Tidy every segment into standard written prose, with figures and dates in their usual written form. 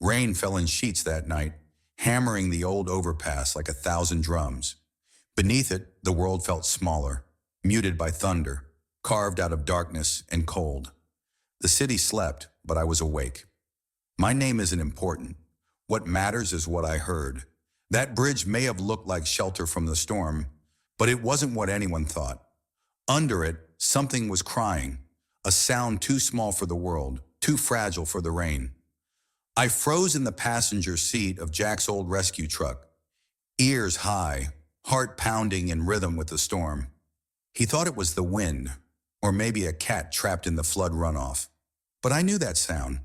Rain fell in sheets that night, hammering the old overpass like 1,000 drums. Beneath it, the world felt smaller, muted by thunder, carved out of darkness and cold. The city slept, but I was awake. My name isn't important. What matters is what I heard. That bridge may have looked like shelter from the storm, but it wasn't what anyone thought. Under it, something was crying, a sound too small for the world, too fragile for the rain. I froze in the passenger seat of Jack's old rescue truck, ears high, heart pounding in rhythm with the storm. He thought it was the wind, or maybe a cat trapped in the flood runoff. But I knew that sound.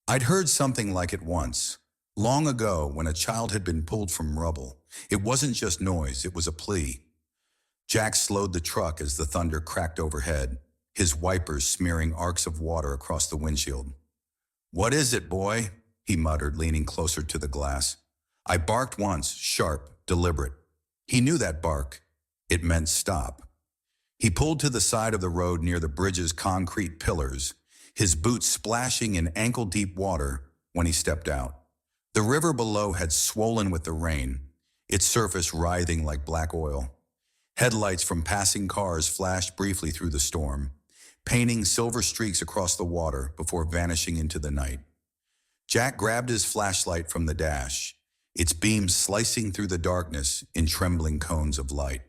I'd heard something like it once, long ago when a child had been pulled from rubble. It wasn't just noise, it was a plea. Jack slowed the truck as the thunder cracked overhead, his wipers smearing arcs of water across the windshield. "What is it, boy?" he muttered, leaning closer to the glass. I barked once, sharp, deliberate. He knew that bark. It meant stop. He pulled to the side of the road near the bridge's concrete pillars, his boots splashing in ankle-deep water when he stepped out. The river below had swollen with the rain, its surface writhing like black oil. Headlights from passing cars flashed briefly through the storm, painting silver streaks across the water before vanishing into the night. Jack grabbed his flashlight from the dash, its beams slicing through the darkness in trembling cones of light.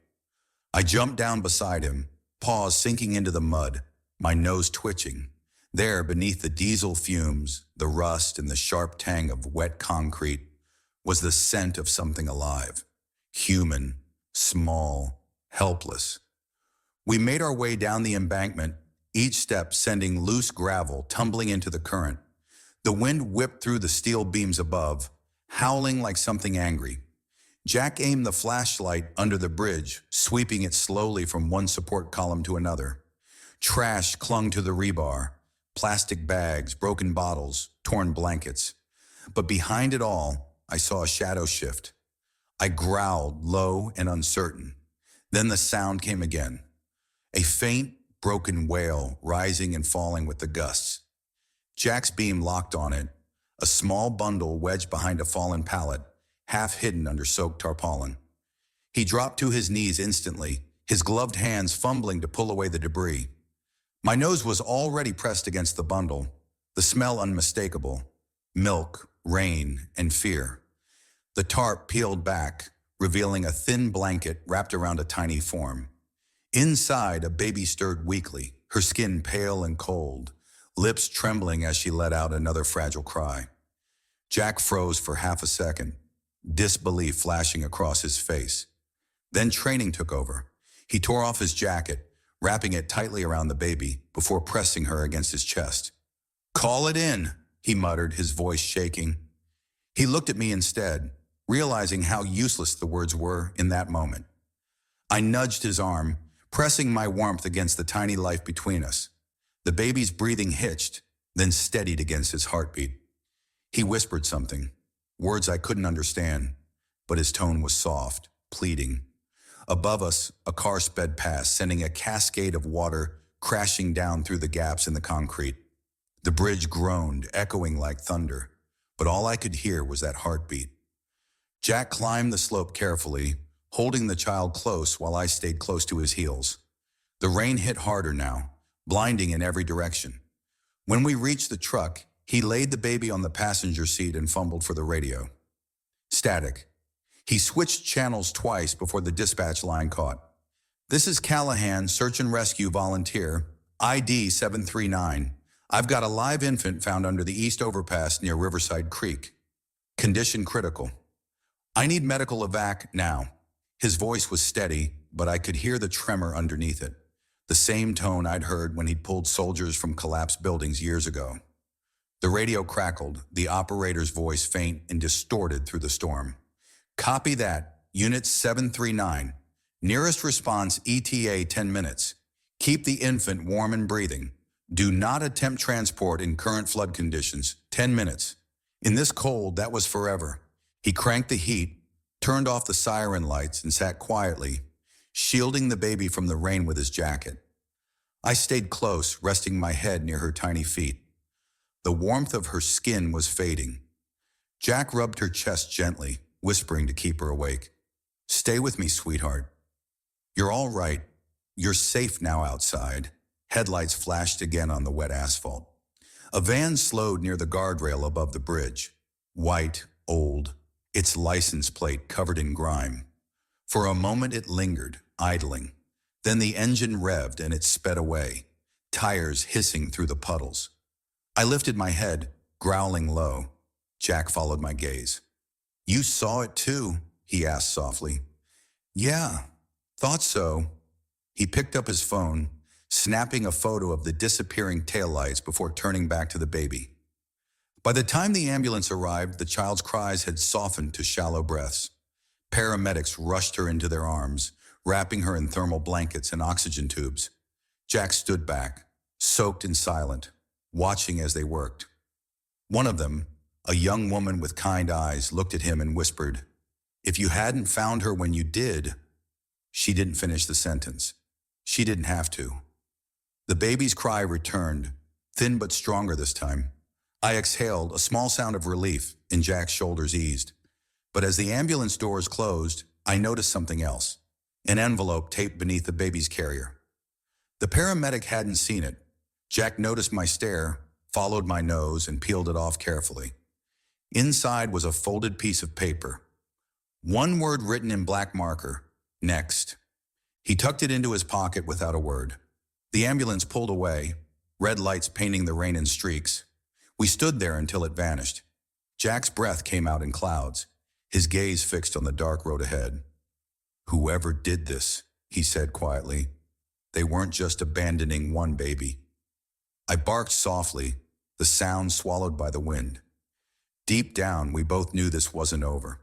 I jumped down beside him, paws sinking into the mud, my nose twitching. There, beneath the diesel fumes, the rust, and the sharp tang of wet concrete, was the scent of something alive, human, small, helpless. We made our way down the embankment, each step sending loose gravel tumbling into the current. The wind whipped through the steel beams above, howling like something angry. Jack aimed the flashlight under the bridge, sweeping it slowly from one support column to another. Trash clung to the rebar, plastic bags, broken bottles, torn blankets. But behind it all, I saw a shadow shift. I growled, low and uncertain. Then the sound came again. A faint, broken wail rising and falling with the gusts. Jack's beam locked on it, a small bundle wedged behind a fallen pallet, half hidden under soaked tarpaulin. He dropped to his knees instantly, his gloved hands fumbling to pull away the debris. My nose was already pressed against the bundle, the smell unmistakable. Milk, rain, and fear. The tarp peeled back, revealing a thin blanket wrapped around a tiny form. Inside, a baby stirred weakly, her skin pale and cold, lips trembling as she let out another fragile cry. Jack froze for half a second, disbelief flashing across his face. Then training took over. He tore off his jacket, wrapping it tightly around the baby before pressing her against his chest. "Call it in," he muttered, his voice shaking. He looked at me instead, realizing how useless the words were in that moment. I nudged his arm, pressing my warmth against the tiny life between us. The baby's breathing hitched, then steadied against his heartbeat. He whispered something, words I couldn't understand, but his tone was soft, pleading. Above us, a car sped past, sending a cascade of water crashing down through the gaps in the concrete. The bridge groaned, echoing like thunder, but all I could hear was that heartbeat. Jack climbed the slope carefully, holding the child close while I stayed close to his heels. The rain hit harder now, blinding in every direction. When we reached the truck, he laid the baby on the passenger seat and fumbled for the radio. Static. He switched channels twice before the dispatch line caught. "This is Callahan, search and rescue volunteer, ID 739. I've got a live infant found under the east overpass near Riverside Creek. Condition critical. I need medical evac now." His voice was steady, but I could hear the tremor underneath it. The same tone I'd heard when he'd pulled soldiers from collapsed buildings years ago. The radio crackled, the operator's voice faint and distorted through the storm. "Copy that. Unit 739. Nearest response ETA 10 minutes. Keep the infant warm and breathing. Do not attempt transport in current flood conditions. 10 minutes. In this cold, that was forever." He cranked the heat, turned off the siren lights, and sat quietly, shielding the baby from the rain with his jacket. I stayed close, resting my head near her tiny feet. The warmth of her skin was fading. Jack rubbed her chest gently, whispering to keep her awake. Stay with me, sweetheart. You're all right. You're safe now outside. Headlights flashed again on the wet asphalt. A van slowed near the guardrail above the bridge. White, old, its license plate covered in grime. For a moment it lingered, idling. Then the engine revved and it sped away, tires hissing through the puddles. I lifted my head, growling low. Jack followed my gaze. You saw it too, he asked softly. Yeah, thought so. He picked up his phone, snapping a photo of the disappearing taillights before turning back to the baby. By the time the ambulance arrived, the child's cries had softened to shallow breaths. Paramedics rushed her into their arms, wrapping her in thermal blankets and oxygen tubes. Jack stood back, soaked and silent, watching as they worked. One of them, a young woman with kind eyes, looked at him and whispered, "If you hadn't found her when you did..." She didn't finish the sentence. She didn't have to. The baby's cry returned, thin but stronger this time. I exhaled, a small sound of relief, and Jack's shoulders eased. But as the ambulance doors closed, I noticed something else. An envelope taped beneath the baby's carrier. The paramedic hadn't seen it. Jack noticed my stare, followed my nose, and peeled it off carefully. Inside was a folded piece of paper. One word written in black marker, "Next." He tucked it into his pocket without a word. The ambulance pulled away, red lights painting the rain in streaks. We stood there until it vanished. Jack's breath came out in clouds, his gaze fixed on the dark road ahead. "Whoever did this," he said quietly. "They weren't just abandoning one baby." I barked softly, the sound swallowed by the wind. Deep down, we both knew this wasn't over.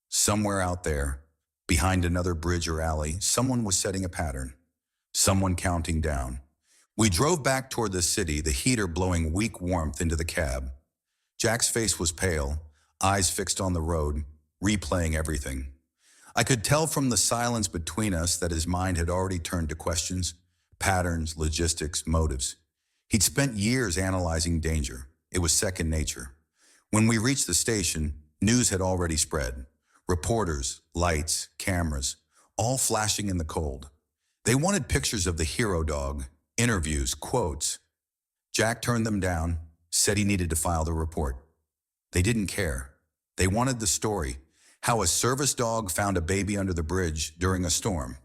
Somewhere out there, behind another bridge or alley, someone was setting a pattern. Someone counting down. We drove back toward the city, the heater blowing weak warmth into the cab. Jack's face was pale, eyes fixed on the road, replaying everything. I could tell from the silence between us that his mind had already turned to questions, patterns, logistics, motives. He'd spent years analyzing danger. It was second nature. When we reached the station, news had already spread. Reporters, lights, cameras, all flashing in the cold. They wanted pictures of the hero dog, interviews, quotes. Jack turned them down, said he needed to file the report. They didn't care. They wanted the story, how a service dog found a baby under the bridge during a storm.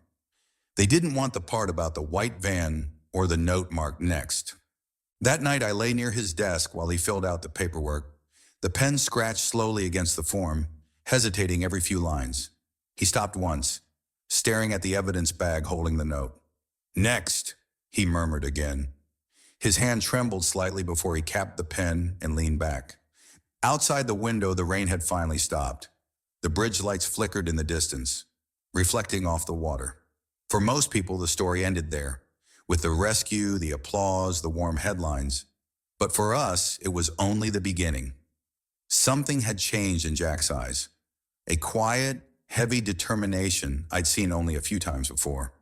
They didn't want the part about the white van or the note marked "Next." That night I lay near his desk while he filled out the paperwork. The pen scratched slowly against the form, hesitating every few lines. He stopped once, staring at the evidence bag holding the note. "Next," he murmured again. His hand trembled slightly before he capped the pen and leaned back. Outside the window, the rain had finally stopped. The bridge lights flickered in the distance, reflecting off the water. For most people, the story ended there, with the rescue, the applause, the warm headlines. But for us, it was only the beginning. Something had changed in Jack's eyes. A quiet, heavy determination I'd seen only a few times before.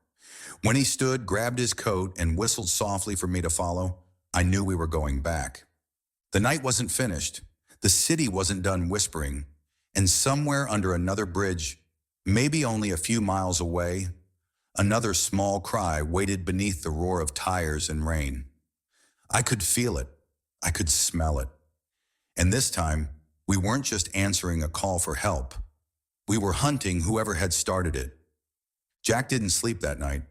When he stood, grabbed his coat, and whistled softly for me to follow, I knew we were going back. The night wasn't finished. The city wasn't done whispering. And somewhere under another bridge, maybe only a few miles away, another small cry waited beneath the roar of tires and rain. I could feel it. I could smell it. And this time, we weren't just answering a call for help. We were hunting whoever had started it. Jack didn't sleep that night.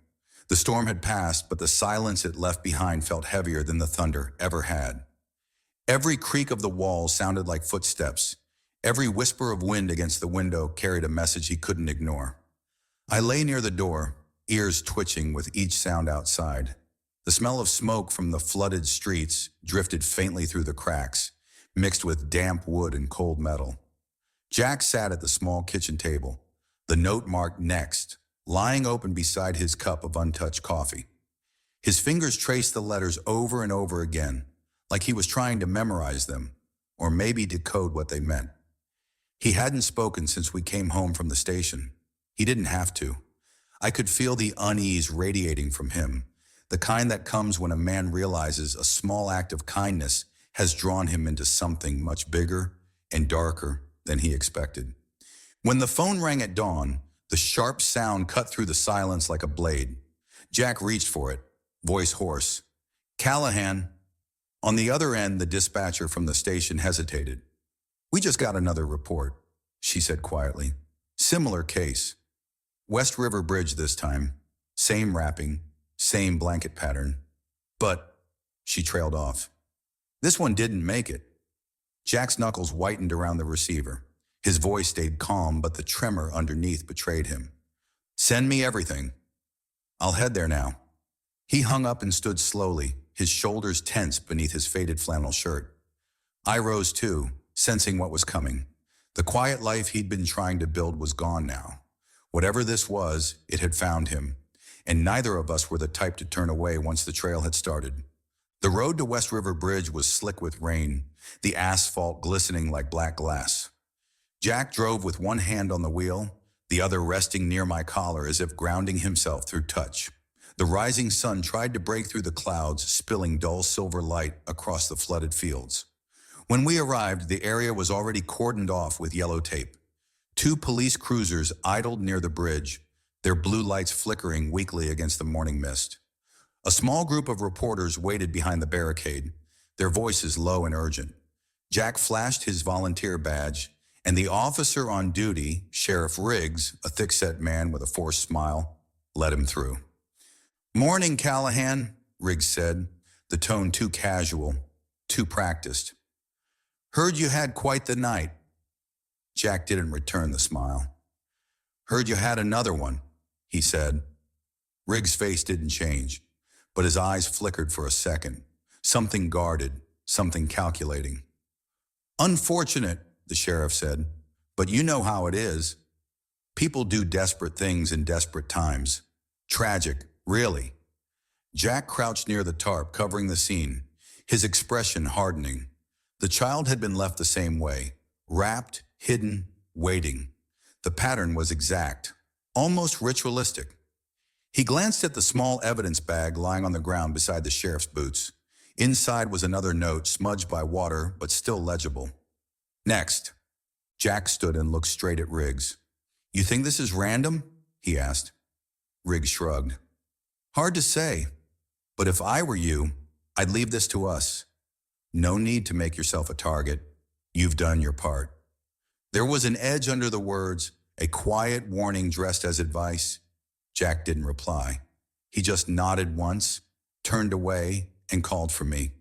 The storm had passed, but the silence it left behind felt heavier than the thunder ever had. Every creak of the walls sounded like footsteps. Every whisper of wind against the window carried a message he couldn't ignore. I lay near the door, ears twitching with each sound outside. The smell of smoke from the flooded streets drifted faintly through the cracks, mixed with damp wood and cold metal. Jack sat at the small kitchen table, the note marked "Next," lying open beside his cup of untouched coffee. His fingers traced the letters over and over again, like he was trying to memorize them, or maybe decode what they meant. He hadn't spoken since we came home from the station. He didn't have to. I could feel the unease radiating from him, the kind that comes when a man realizes a small act of kindness has drawn him into something much bigger and darker than he expected. When the phone rang at dawn, the sharp sound cut through the silence like a blade. Jack reached for it, voice hoarse. "Callahan." On the other end, the dispatcher from the station hesitated. "We just got another report," she said quietly. "Similar case. West River Bridge this time. Same wrapping, same blanket pattern. But," she trailed off, "this one didn't make it." Jack's knuckles whitened around the receiver. His voice stayed calm, but the tremor underneath betrayed him. "Send me everything. I'll head there now." He hung up and stood slowly, his shoulders tense beneath his faded flannel shirt. I rose too, sensing what was coming. The quiet life he'd been trying to build was gone now. Whatever this was, it had found him, and neither of us were the type to turn away once the trail had started. The road to West River Bridge was slick with rain, the asphalt glistening like black glass. Jack drove with one hand on the wheel, the other resting near my collar as if grounding himself through touch. The rising sun tried to break through the clouds, spilling dull silver light across the flooded fields. When we arrived, the area was already cordoned off with yellow tape. 2 police cruisers idled near the bridge, their blue lights flickering weakly against the morning mist. A small group of reporters waited behind the barricade, their voices low and urgent. Jack flashed his volunteer badge, and the officer on duty, Sheriff Riggs, a thick-set man with a forced smile, let him through. "Morning, Callahan," Riggs said, the tone too casual, too practiced. "Heard you had quite the night." Jack didn't return the smile. "Heard you had another one," he said. Riggs' face didn't change, but his eyes flickered for a second, something guarded, something calculating. "Unfortunate," the sheriff said, "but you know how it is. People do desperate things in desperate times. Tragic, really." Jack crouched near the tarp, covering the scene, his expression hardening. The child had been left the same way, wrapped, hidden, waiting. The pattern was exact, almost ritualistic. He glanced at the small evidence bag lying on the ground beside the sheriff's boots. Inside was another note, smudged by water, but still legible. "Next." Jack stood and looked straight at Riggs. "You think this is random?" he asked. Riggs shrugged. "Hard to say, but if I were you, I'd leave this to us. No need to make yourself a target. You've done your part." There was an edge under the words, a quiet warning dressed as advice. Jack didn't reply. He just nodded once, turned away, and called for me.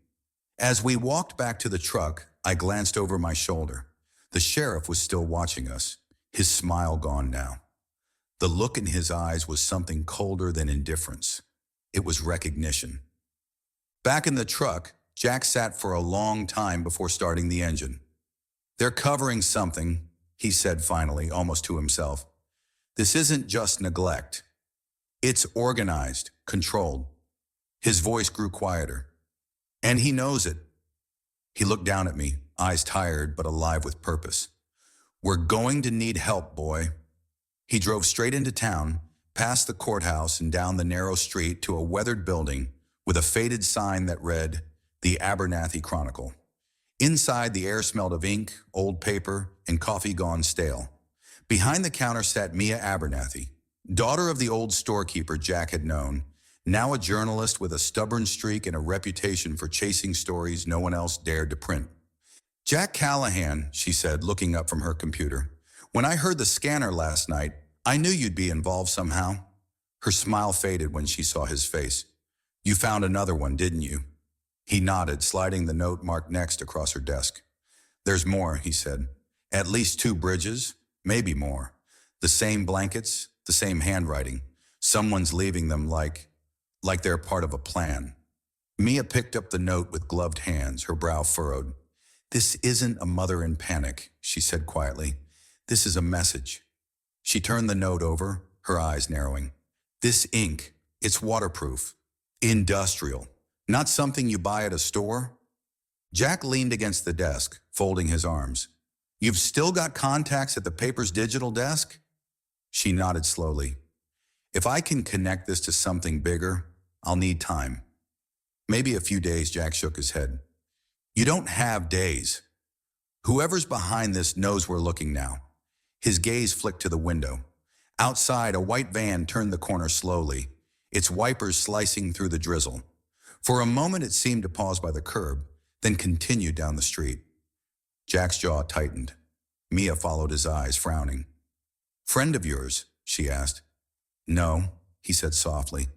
As we walked back to the truck, I glanced over my shoulder. The sheriff was still watching us, his smile gone now. The look in his eyes was something colder than indifference. It was recognition. Back in the truck, Jack sat for a long time before starting the engine. "They're covering something," he said finally, almost to himself. "This isn't just neglect. It's organized, controlled." His voice grew quieter. "And he knows it." He looked down at me, eyes tired but alive with purpose. "We're going to need help, boy." He drove straight into town, past the courthouse and down the narrow street to a weathered building with a faded sign that read, "The Abernathy Chronicle." Inside, the air smelled of ink, old paper, and coffee gone stale. Behind the counter sat Mia Abernathy, daughter of the old storekeeper Jack had known, now a journalist with a stubborn streak and a reputation for chasing stories no one else dared to print. "Jack Callahan," she said, looking up from her computer. "When I heard the scanner last night, I knew you'd be involved somehow." Her smile faded when she saw his face. "You found another one, didn't you?" He nodded, sliding the note marked next across her desk. "There's more," he said. "At least 2 bridges, maybe more. The same blankets, the same handwriting. Someone's leaving them like they're part of a plan." Mia picked up the note with gloved hands, her brow furrowed. "This isn't a mother in panic," she said quietly. "This is a message." She turned the note over, her eyes narrowing. "This ink, it's waterproof. Industrial. Not something you buy at a store." Jack leaned against the desk, folding his arms. "You've still got contacts at the paper's digital desk?" She nodded slowly. "If I can connect this to something bigger, I'll need time." "Maybe a few days," Jack shook his head. "You don't have days." Whoever's behind this knows we're looking now. His gaze flicked to the window. Outside, a white van turned the corner slowly, its wipers slicing through the drizzle. For a moment it seemed to pause by the curb, then continued down the street. Jack's jaw tightened. Mia followed his eyes, frowning. "Friend of yours?" she asked. "No," he said softly,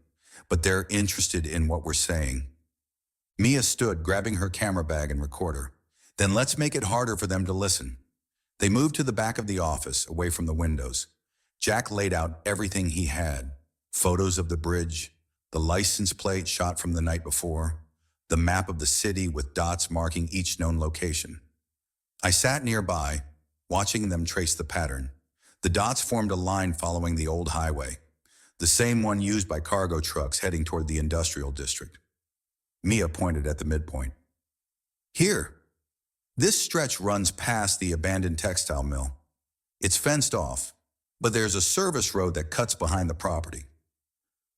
"but they're interested in what we're saying." Mia stood, grabbing her camera bag and recorder. "Then let's make it harder for them to listen." They moved to the back of the office, away from the windows. Jack laid out everything he had. Photos of the bridge, the license plate shot from the night before, the map of the city with dots marking each known location. I sat nearby, watching them trace the pattern. The dots formed a line following the old highway, the same one used by cargo trucks heading toward the industrial district. Mia pointed at the midpoint. "Here. This stretch runs past the abandoned textile mill. It's fenced off, but there's a service road that cuts behind the property.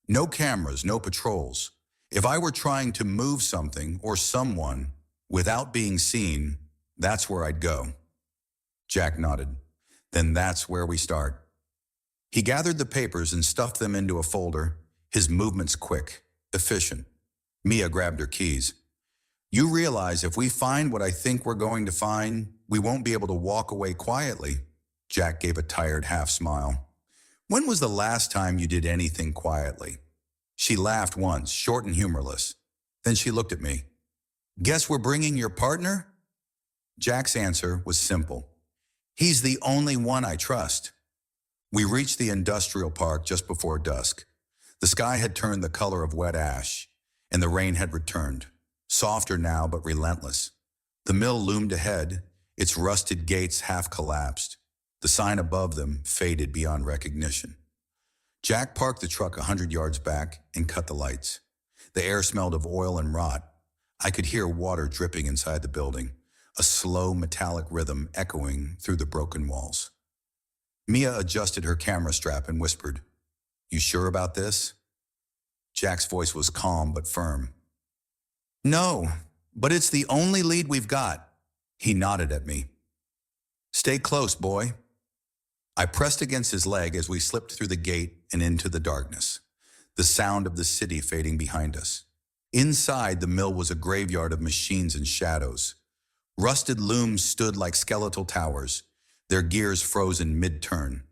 No cameras, no patrols. If I were trying to move something or someone without being seen, that's where I'd go." Jack nodded. "Then that's where we start." He gathered the papers and stuffed them into a folder, his movements quick, efficient. Mia grabbed her keys. "You realize if we find what I think we're going to find, we won't be able to walk away quietly." Jack gave a tired half smile. "When was the last time you did anything quietly?" She laughed once, short and humorless. Then she looked at me. "Guess we're bringing your partner?" Jack's answer was simple. "He's the only one I trust." We reached the industrial park just before dusk. The sky had turned the color of wet ash, and the rain had returned, softer now but relentless. The mill loomed ahead, its rusted gates half collapsed. The sign above them faded beyond recognition. Jack parked the truck 100 yards back and cut the lights. The air smelled of oil and rot. I could hear water dripping inside the building, a slow metallic rhythm echoing through the broken walls. Mia adjusted her camera strap and whispered, "You sure about this?" Jack's voice was calm but firm. "No, but it's the only lead we've got." He nodded at me. "Stay close, boy." I pressed against his leg as we slipped through the gate and into the darkness, the sound of the city fading behind us. Inside, the mill was a graveyard of machines and shadows. Rusted looms stood like skeletal towers, their gears frozen mid-turn.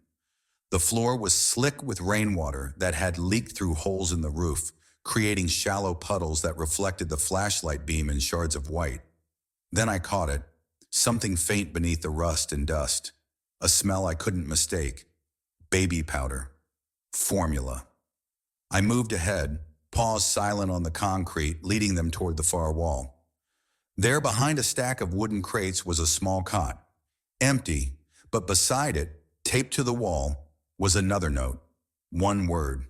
The floor was slick with rainwater that had leaked through holes in the roof, creating shallow puddles that reflected the flashlight beam in shards of white. Then I caught it, something faint beneath the rust and dust. A smell I couldn't mistake. Baby powder. Formula. I moved ahead, paused silent on the concrete, leading them toward the far wall. There, behind a stack of wooden crates, was a small cot. Empty, but beside it, taped to the wall, was another note. One word.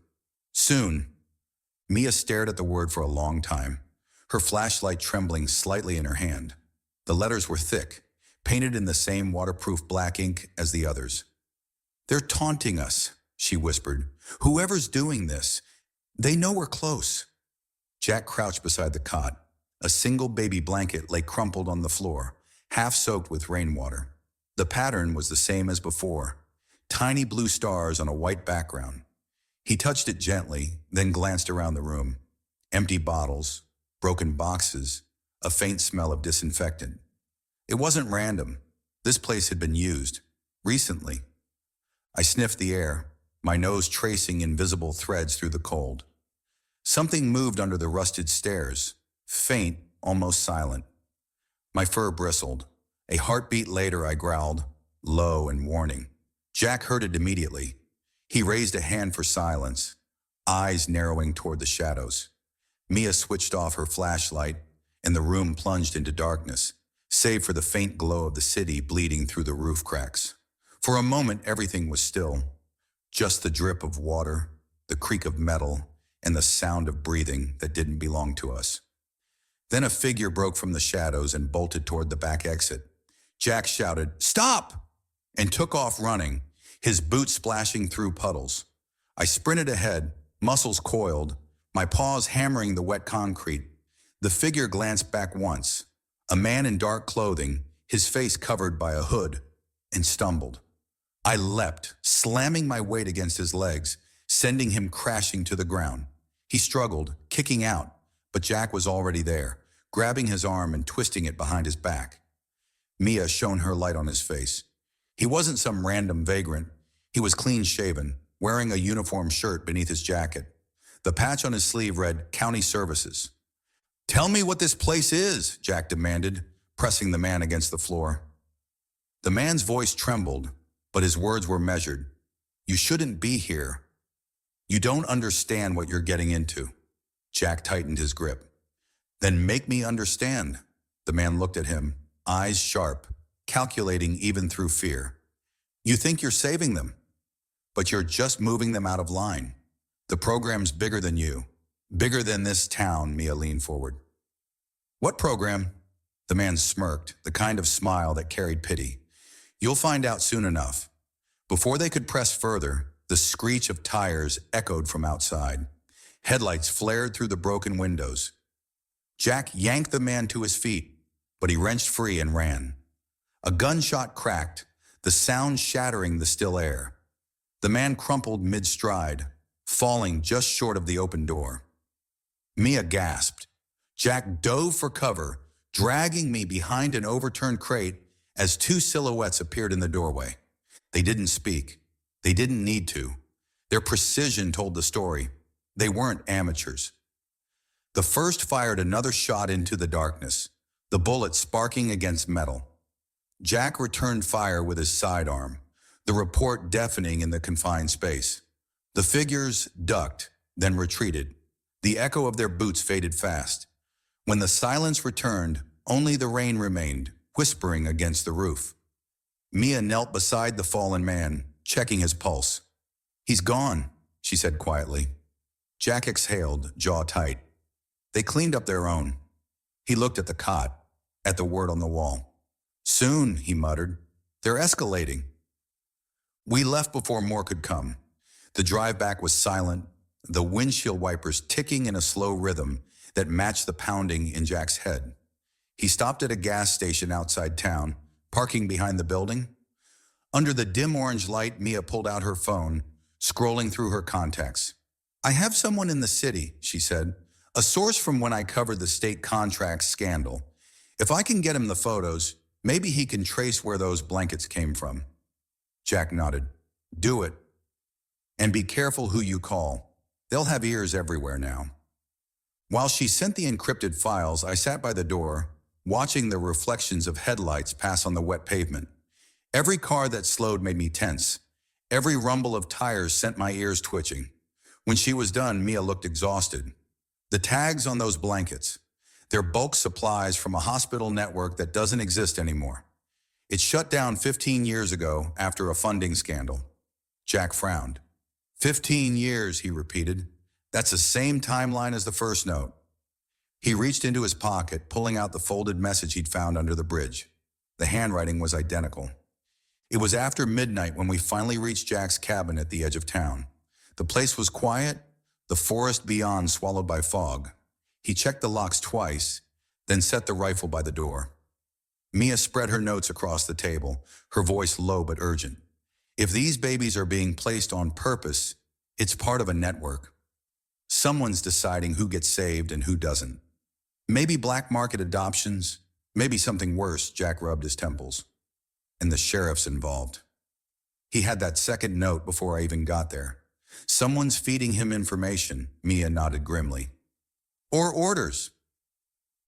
"Soon." Mia stared at the word for a long time, her flashlight trembling slightly in her hand. The letters were thick, painted in the same waterproof black ink as the others. "They're taunting us," she whispered. "Whoever's doing this, they know we're close." Jack crouched beside the cot. A single baby blanket lay crumpled on the floor, half soaked with rainwater. The pattern was the same as before, tiny blue stars on a white background. He touched it gently, then glanced around the room. Empty bottles, broken boxes, a faint smell of disinfectant. It wasn't random. This place had been used. Recently. I sniffed the air, my nose tracing invisible threads through the cold. Something moved under the rusted stairs, faint, almost silent. My fur bristled. A heartbeat later I growled, low and warning. Jack heard it immediately. He raised a hand for silence, eyes narrowing toward the shadows. Mia switched off her flashlight, and the room plunged into darkness, save for the faint glow of the city bleeding through the roof cracks. For a moment, everything was still. Just the drip of water, the creak of metal, and the sound of breathing that didn't belong to us. Then a figure broke from the shadows and bolted toward the back exit. Jack shouted, "Stop!" and took off running, his boots splashing through puddles. I sprinted ahead, muscles coiled, my paws hammering the wet concrete. The figure glanced back once. A man in dark clothing, his face covered by a hood, and stumbled. I leapt, slamming my weight against his legs, sending him crashing to the ground. He struggled, kicking out, but Jack was already there, grabbing his arm and twisting it behind his back. Mia shone her light on his face. He wasn't some random vagrant. He was clean-shaven, wearing a uniform shirt beneath his jacket. The patch on his sleeve read, County Services. "Tell me what this place is," Jack demanded, pressing the man against the floor. The man's voice trembled, but his words were measured. "You shouldn't be here. You don't understand what you're getting into." Jack tightened his grip. "Then make me understand." The man looked at him, eyes sharp, calculating even through fear. "You think you're saving them, but you're just moving them out of line. The program's bigger than you, bigger than this town." Mia leaned forward. "What program?" The man smirked, the kind of smile that carried pity. "You'll find out soon enough." Before they could press further, the screech of tires echoed from outside. Headlights flared through the broken windows. Jack yanked the man to his feet, but he wrenched free and ran. A gunshot cracked, the sound shattering the still air. The man crumpled mid-stride, falling just short of the open door. Mia gasped. Jack dove for cover, dragging me behind an overturned crate as two silhouettes appeared in the doorway. They didn't speak. They didn't need to. Their precision told the story. They weren't amateurs. The first fired another shot into the darkness, the bullet sparking against metal. Jack returned fire with his sidearm, the report deafening in the confined space. The figures ducked, then retreated. The echo of their boots faded fast. When the silence returned, only the rain remained, whispering against the roof. Mia knelt beside the fallen man, checking his pulse. "He's gone," she said quietly. Jack exhaled, jaw tight. They cleaned up their own. He looked at the cot, at the word on the wall. "Soon," he muttered. "They're escalating." We left before more could come. The drive back was silent, the windshield wipers ticking in a slow rhythm that matched the pounding in Jack's head. He stopped at a gas station outside town, parking behind the building. Under the dim orange light, Mia pulled out her phone, scrolling through her contacts. "I have someone in the city," she said, "a source from when I covered the state contract scandal. If I can get him the photos, maybe he can trace where those blankets came from." Jack nodded. "Do it. And be careful who you call. They'll have ears everywhere now." While she sent the encrypted files, I sat by the door, watching the reflections of headlights pass on the wet pavement. Every car that slowed made me tense. Every rumble of tires sent my ears twitching. When she was done, Mia looked exhausted. The tags on those blankets, they're bulk supplies from a hospital network that doesn't exist anymore. It shut down 15 years ago after a funding scandal. Jack frowned. 15 years, he repeated. That's the same timeline as the first note. He reached into his pocket, pulling out the folded message he'd found under the bridge. The handwriting was identical. It was after midnight when we finally reached Jack's cabin at the edge of town. The place was quiet, the forest beyond swallowed by fog. He checked the locks twice, then set the rifle by the door. Mia spread her notes across the table, her voice low but urgent. If these babies are being placed on purpose, it's part of a network. Someone's deciding who gets saved and who doesn't. Maybe black market adoptions, maybe something worse. Jack rubbed his temples. And the sheriff's involved. He had that second note before I even got there. Someone's feeding him information, Mia nodded grimly. Or orders.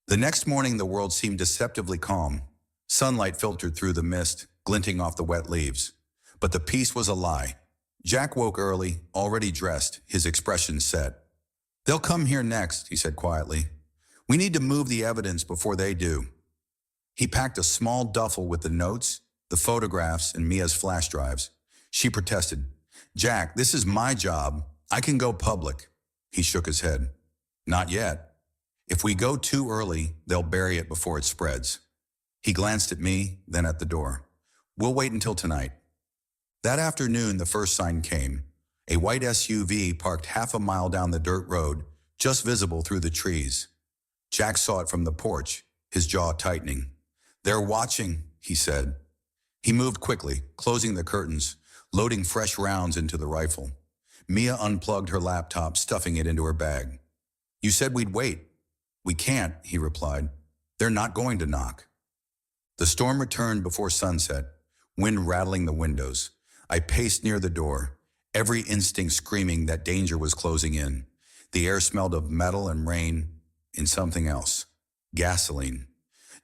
The next morning the world seemed deceptively calm. Sunlight filtered through the mist, glinting off the wet leaves. But the peace was a lie. Jack woke early, already dressed, his expression set. They'll come here next, he said quietly. We need to move the evidence before they do. He packed a small duffel with the notes, the photographs, and Mia's flash drives. She protested. Jack, this is my job. I can go public. He shook his head. Not yet. If we go too early, they'll bury it before it spreads. He glanced at me, then at the door. We'll wait until tonight. That afternoon, the first sign came. A white SUV parked half a mile down the dirt road, just visible through the trees. Jack saw it from the porch, his jaw tightening. They're watching, he said. He moved quickly, closing the curtains, loading fresh rounds into the rifle. Mia unplugged her laptop, stuffing it into her bag. You said we'd wait. We can't, he replied. They're not going to knock. The storm returned before sunset, wind rattling the windows. I paced near the door, every instinct screaming that danger was closing in. The air smelled of metal and rain and something else. Gasoline.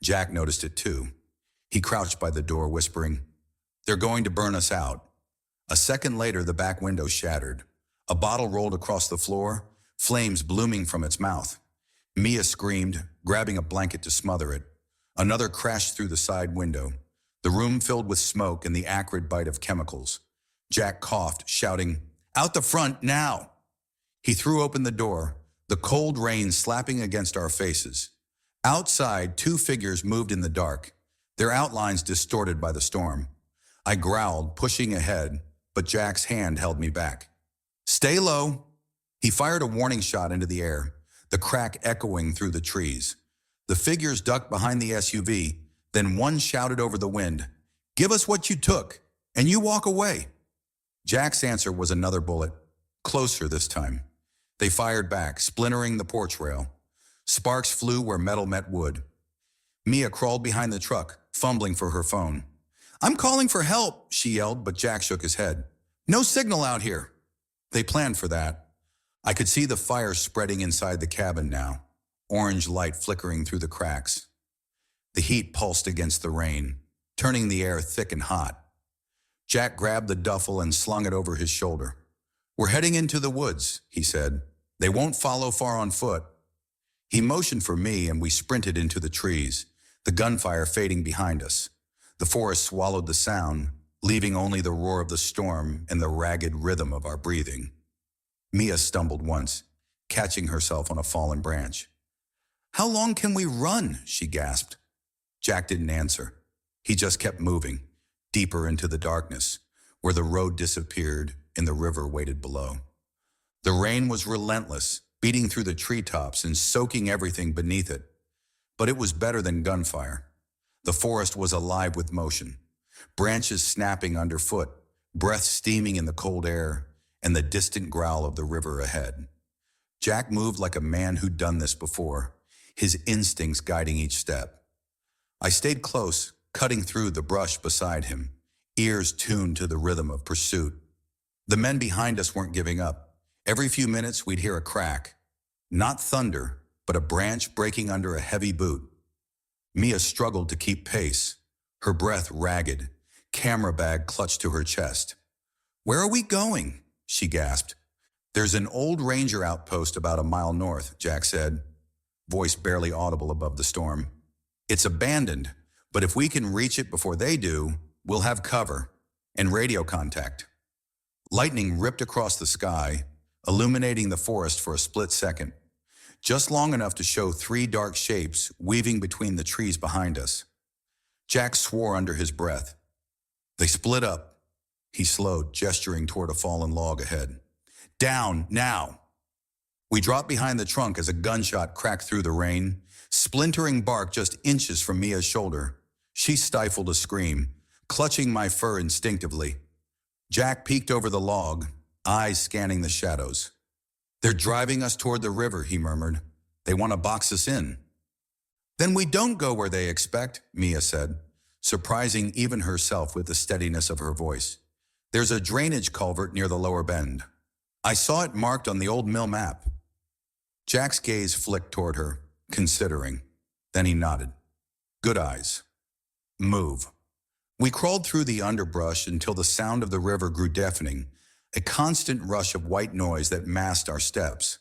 Jack noticed it too. He crouched by the door, whispering, "They're going to burn us out." A second later, the back window shattered. A bottle rolled across the floor, flames blooming from its mouth. Mia screamed, grabbing a blanket to smother it. Another crashed through the side window. The room filled with smoke and the acrid bite of chemicals. Jack coughed, shouting, "Out the front, now!" He threw open the door, the cold rain slapping against our faces. Outside, two figures moved in the dark, their outlines distorted by the storm. I growled, pushing ahead, but Jack's hand held me back. "Stay low." He fired a warning shot into the air, the crack echoing through the trees. The figures ducked behind the SUV, then one shouted over the wind, "Give us what you took, and you walk away." Jack's answer was another bullet, closer this time. They fired back, splintering the porch rail. Sparks flew where metal met wood. Mia crawled behind the truck, fumbling for her phone. "I'm calling for help," she yelled, but Jack shook his head. "No signal out here." They planned for that. I could see the fire spreading inside the cabin now, orange light flickering through the cracks. The heat pulsed against the rain, turning the air thick and hot. Jack grabbed the duffel and slung it over his shoulder. "We're heading into the woods," he said. "They won't follow far on foot." He motioned for me and we sprinted into the trees, the gunfire fading behind us. The forest swallowed the sound, leaving only the roar of the storm and the ragged rhythm of our breathing. Mia stumbled once, catching herself on a fallen branch. "How long can we run?" she gasped. Jack didn't answer. He just kept moving, deeper into the darkness, where the road disappeared and the river waited below. The rain was relentless, beating through the treetops and soaking everything beneath it. But it was better than gunfire. The forest was alive with motion, branches snapping underfoot, breath steaming in the cold air, and the distant growl of the river ahead. Jack moved like a man who'd done this before, his instincts guiding each step. I stayed close, cutting through the brush beside him, ears tuned to the rhythm of pursuit. The men behind us weren't giving up. Every few minutes we'd hear a crack. Not thunder, but a branch breaking under a heavy boot. Mia struggled to keep pace, her breath ragged, camera bag clutched to her chest. "Where are we going?" she gasped. "There's an old ranger outpost about a mile north," Jack said, voice barely audible above the storm. "It's abandoned, but if we can reach it before they do, we'll have cover and radio contact." Lightning ripped across the sky, illuminating the forest for a split second, just long enough to show three dark shapes weaving between the trees behind us. Jack swore under his breath. They split up. He slowed, gesturing toward a fallen log ahead. "Down, now!" We dropped behind the trunk as a gunshot cracked through the rain, splintering bark just inches from Mia's shoulder. She stifled a scream, clutching my fur instinctively. Jack peeked over the log, eyes scanning the shadows. "They're driving us toward the river," he murmured. "They want to box us in." "Then we don't go where they expect," Mia said, surprising even herself with the steadiness of her voice. "There's a drainage culvert near the lower bend. I saw it marked on the old mill map." Jack's gaze flicked toward her, considering. Then he nodded. "Good eyes. Move." We crawled through the underbrush until the sound of the river grew deafening, a constant rush of white noise that masked our steps.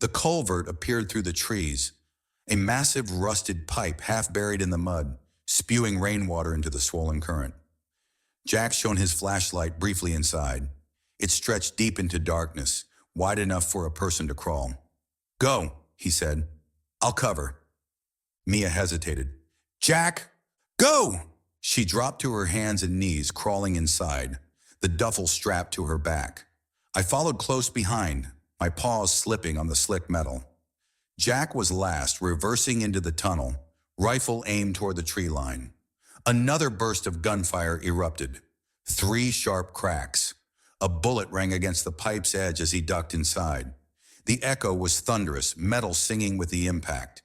The culvert appeared through the trees, a massive rusted pipe half buried in the mud, spewing rainwater into the swollen current. Jack shone his flashlight briefly inside. It stretched deep into darkness, wide enough for a person to crawl. "Go," he said. "I'll cover." Mia hesitated. "Jack, go!" She dropped to her hands and knees, crawling inside, the duffel strapped to her back. I followed close behind, my paws slipping on the slick metal. Jack was last, reversing into the tunnel, Rifle aimed toward the tree line. Another burst of gunfire erupted. 3 sharp cracks. A bullet rang against the pipe's edge as he ducked inside. The echo was thunderous, metal singing with the impact.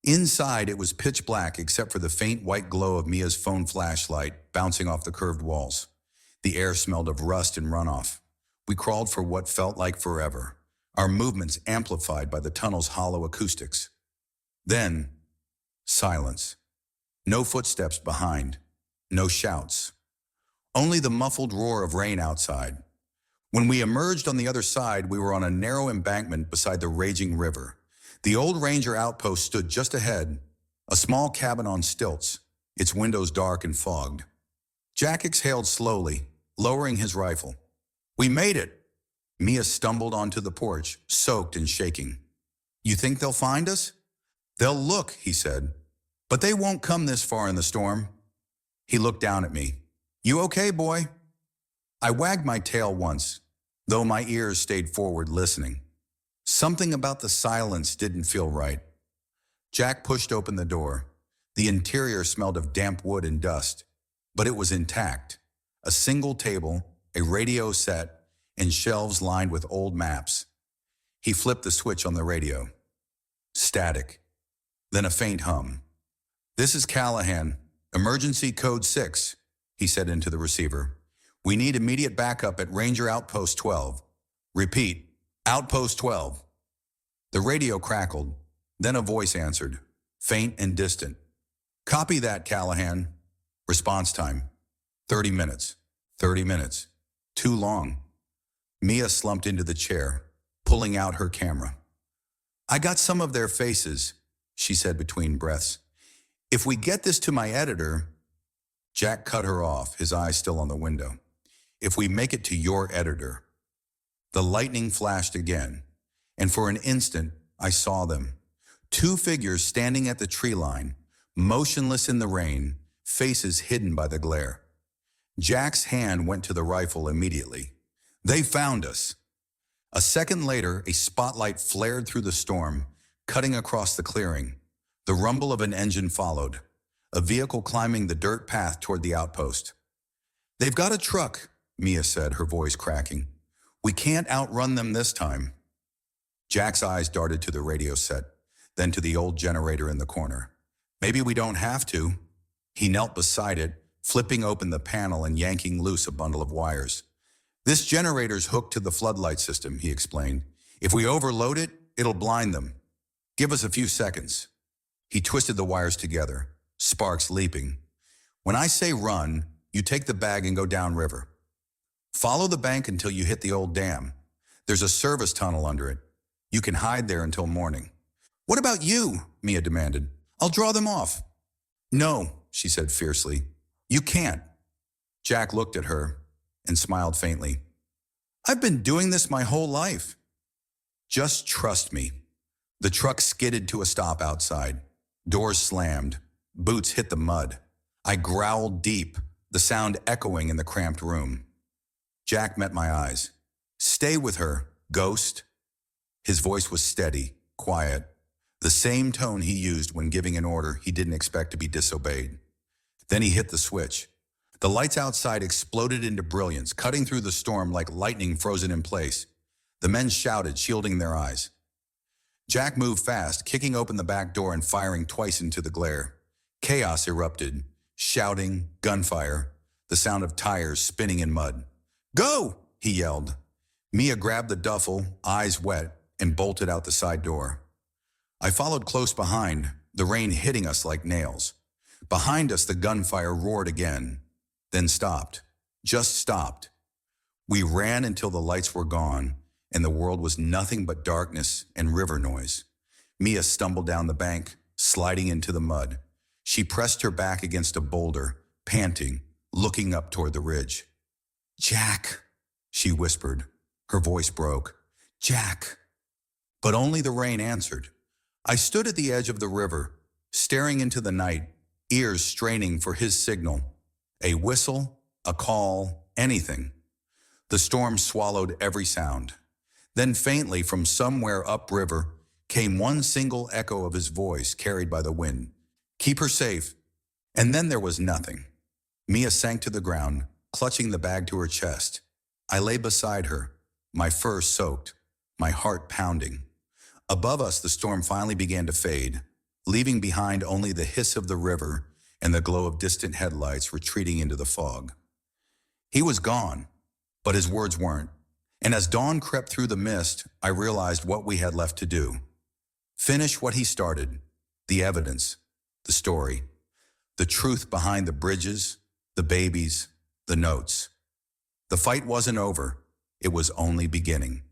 Inside, it was pitch black except for the faint white glow of Mia's phone flashlight bouncing off the curved walls. The air smelled of rust and runoff. We crawled for what felt like forever, our movements amplified by the tunnel's hollow acoustics. Then, silence. No footsteps behind. No shouts. Only the muffled roar of rain outside. When we emerged on the other side, we were on a narrow embankment beside the raging river. The old ranger outpost stood just ahead, a small cabin on stilts, its windows dark and fogged. Jack exhaled slowly, lowering his rifle. "We made it!" Mia stumbled onto the porch, soaked and shaking. "You think they'll find us?" "They'll look," he said, "but they won't come this far in the storm." He looked down at me. "You okay, boy?" I wagged my tail once, though my ears stayed forward listening. Something about the silence didn't feel right. Jack pushed open the door. The interior smelled of damp wood and dust, but it was intact. A single table, a radio set, and shelves lined with old maps. He flipped the switch on the radio. Static. Then a faint hum. "This is Callahan. Emergency code 6, he said into the receiver. "We need immediate backup at Ranger Outpost 12. Repeat, Outpost 12. The radio crackled. Then a voice answered, faint and distant. "Copy that, Callahan." Response time, 30 minutes. 30 minutes. Too long. Mia slumped into the chair, pulling out her camera. "I got some of their faces," she said between breaths. "If we get this to my editor—" Jack cut her off, his eyes still on the window. "If we make it to your editor." The lightning flashed again, and for an instant I saw them. 2 figures standing at the tree line, motionless in the rain, faces hidden by the glare. Jack's hand went to the rifle immediately. "They found us." A second later, a spotlight flared through the storm, cutting across the clearing. The rumble of an engine followed, a vehicle climbing the dirt path toward the outpost. "They've got a truck," Mia said, her voice cracking. "We can't outrun them this time." Jack's eyes darted to the radio set, then to the old generator in the corner. "Maybe we don't have to." He knelt beside it, flipping open the panel and yanking loose a bundle of wires. "This generator's hooked to the floodlight system," he explained. "If we overload it, it'll blind them. Give us a few seconds." He twisted the wires together, sparks leaping. "When I say run, you take the bag and go downriver. Follow the bank until you hit the old dam. There's a service tunnel under it. You can hide there until morning." "What about you?" Mia demanded. "I'll draw them off." "No," she said fiercely. "You can't." Jack looked at her and smiled faintly. "I've been doing this my whole life." "Just trust me." The truck skidded to a stop outside. Doors slammed. Boots hit the mud. I growled deep, the sound echoing in the cramped room. Jack met my eyes. "Stay with her, ghost." His voice was steady, quiet, the same tone he used when giving an order he didn't expect to be disobeyed. Then he hit the switch. The lights outside exploded into brilliance, cutting through the storm like lightning frozen in place. The men shouted, shielding their eyes. Jack moved fast, kicking open the back door and firing twice into the glare. Chaos erupted, shouting, gunfire, the sound of tires spinning in mud. "Go!" he yelled. Mia grabbed the duffel, eyes wet, and bolted out the side door. I followed close behind, the rain hitting us like nails. Behind us, the gunfire roared again, then stopped. Just stopped. We ran until the lights were gone, and the world was nothing but darkness and river noise. Mia stumbled down the bank, sliding into the mud. She pressed her back against a boulder, panting, looking up toward the ridge. "Jack," she whispered. Her voice broke. "Jack." But only the rain answered. I stood at the edge of the river, staring into the night, ears straining for his signal. A whistle, a call, anything. The storm swallowed every sound. Then faintly from somewhere upriver came one single echo of his voice carried by the wind. Keep her safe. And then there was nothing. Mia sank to the ground, clutching the bag to her chest. I lay beside her, my fur soaked, my heart pounding. Above us, the storm finally began to fade, leaving behind only the hiss of the river and the glow of distant headlights retreating into the fog. He was gone, but his words weren't. And as dawn crept through the mist, I realized what we had left to do. Finish what he started, the evidence, the story, the truth behind the bridges, the babies, the notes. The fight wasn't over, it was only beginning.